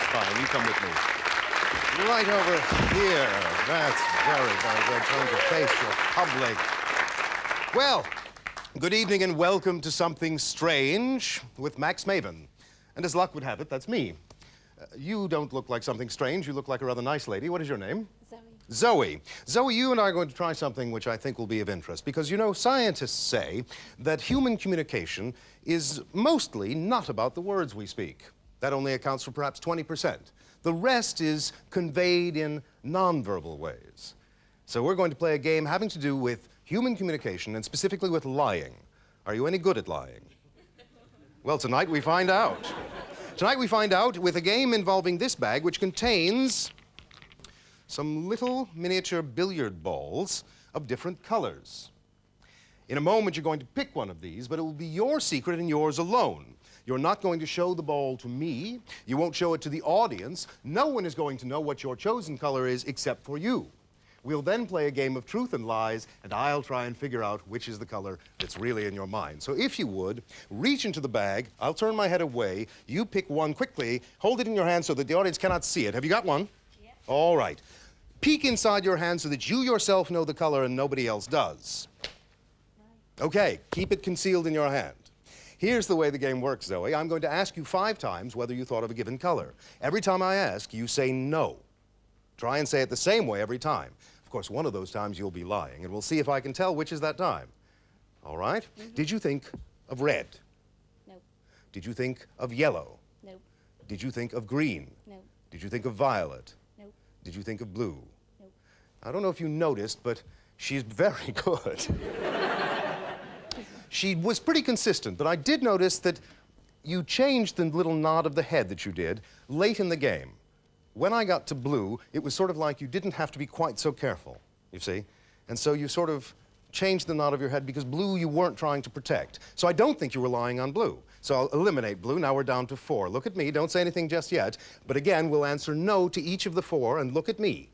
fine. You come with me. Right over here. That's very, very good. Time to face your public. Well, good evening and welcome to Something Strange with Max Maven. And as luck would have it, that's me. You don't look like something strange. You look like a rather nice lady. What is your name? Zoe. Zoe. Zoe, you and I are going to try something which I think will be of interest. Because, you know, scientists say that human communication is mostly not about the words we speak. That only accounts for perhaps 20%. The rest is conveyed in nonverbal ways. So we're going to play a game having to do with human communication and specifically with lying. Are you any good at lying? Well, tonight we find out. Tonight we find out with a game involving this bag, which contains some little miniature billiard balls of different colors. In a moment, you're going to pick one of these, but it will be your secret and yours alone. You're not going to show the ball to me. You won't show it to the audience. No one is going to know what your chosen color is except for you. We'll then play a game of truth and lies, and I'll try and figure out which is the color that's really in your mind. So if you would, reach into the bag. I'll turn my head away. You pick one quickly. Hold it in your hand so that the audience cannot see it. Have you got one? Yeah. All right. Peek inside your hand so that you yourself know the color and nobody else does. Okay, keep it concealed in your hand. Here's the way the game works, Zoe. I'm going to ask you 5 times whether you thought of a given color. Every time I ask, you say no. Try and say it the same way every time. Of course, one of those times you'll be lying, and we'll see if I can tell which is that time. All right? Mm-hmm. Did you think of red? No. Did you think of yellow? No. Did you think of green? No. Did you think of violet? No. Did you think of blue? No. I don't know if you noticed, but she's very good. She was pretty consistent, but I did notice that you changed the little nod of the head that you did late in the game. When I got to blue, it was sort of like you didn't have to be quite so careful, you see? And so you sort of changed the nod of your head because blue you weren't trying to protect. So I don't think you were lying on blue. So I'll eliminate blue. Now we're down to 4. Look at me. Don't say anything just yet. But again, we'll answer no to each of the 4 and look at me.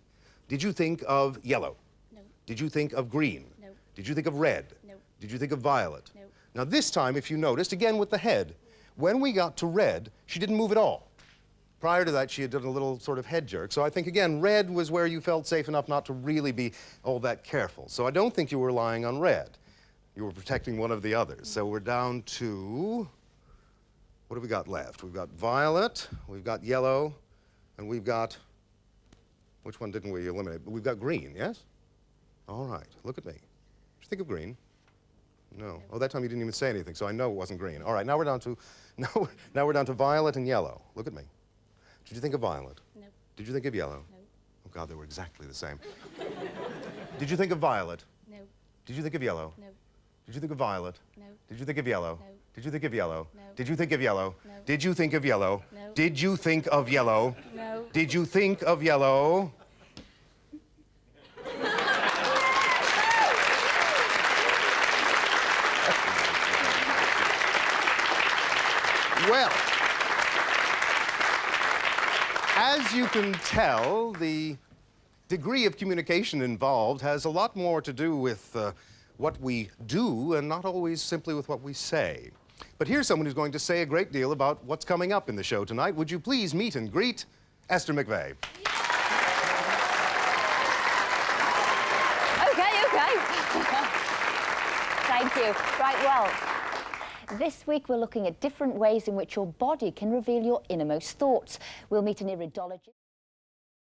Did you think of yellow? No. Did you think of green? No. Did you think of red? No. Did you think of violet? No. Now this time, if you noticed, again with the head, when we got to red, she didn't move at all. Prior to that, she had done a little sort of head jerk. So I think, again, red was where you felt safe enough not to really be all that careful. So I don't think you were lying on red. You were protecting one of the others. So we're down to, what have we got left? We've got violet, we've got yellow, and we've got, which one didn't we eliminate? We've got green, yes? All right, look at me. Did you think of green? No. Oh, that time you didn't even say anything, so I know it wasn't green. All right, now we're down to violet and yellow. Look at me. Did you think of violet? No. Did you think of yellow? No. Oh, God, they were exactly the same. Did you think of violet? No. Did you think of yellow? No. Did you think of violet? No. Did you think of yellow? No. Did you think of yellow? No. Did you think of yellow? No. Did you think of yellow? No. Did you think of yellow? No. Did you think of yellow? Well, as you can tell, the degree of communication involved has a lot more to do with what we do and not always simply with what we say. But here's someone who's going to say a great deal about what's coming up in the show tonight. Would you please meet and greet Esther McVeigh? Okay. Thank you. Right, well, this week we're looking at different ways in which your body can reveal your innermost thoughts. We'll meet an iridologist.